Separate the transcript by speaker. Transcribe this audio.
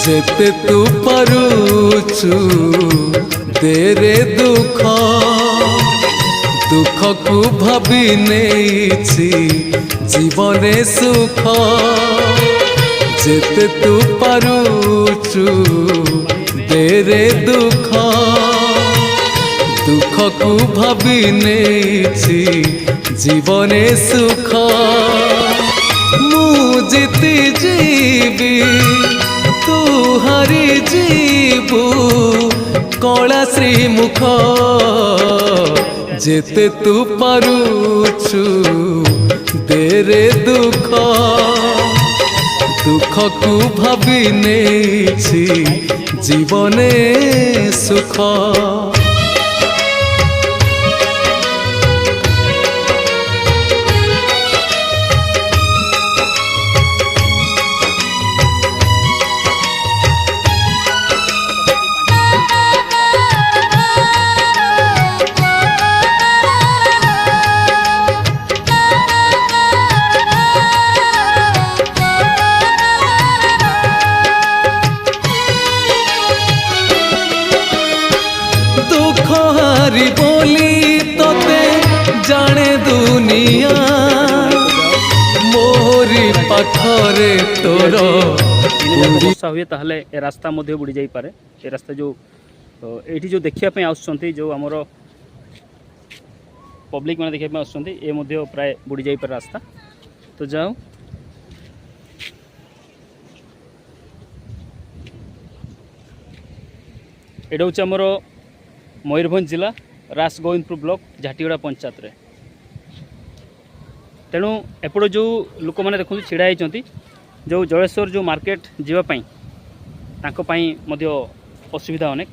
Speaker 1: जेते तू पारुचु तेरे दुख दुख को भाभी नेछि जीवने सुख जेते तू पारुचु तेरे दुख दुख को भाभी नेछि जीवने सुख मु जीती जीवी तू हरी जीवु कला श्रीमुख जेते तू पारुचु तेरे दुख दुख को भाभी नेछि जीवने सुख। हारी बोली तोते जाने दुनिया मोरी पाखरे तोर
Speaker 2: वर्षा हुए ताहले ए रास्ता मध्य बुड़ी जाई पारे। ए रास्ता जो एठी जो देखिया पे आउछंती जो हमरो पब्लिक माने देखिया पे आउछंती ए मध्य प्राय बुड़ी जाई पारे रास्ता। तो जाओ एटा होछ हमरो मयूरभंज जिला रासगोविंदपुर ब्लॉक झाटीगड़ा पंचायत रे। तेणु एपड़ जो लोक मैंने देखते छिड़ा होती जो जलेश्वर जो मार्केट जीवाई असुविधा अनेक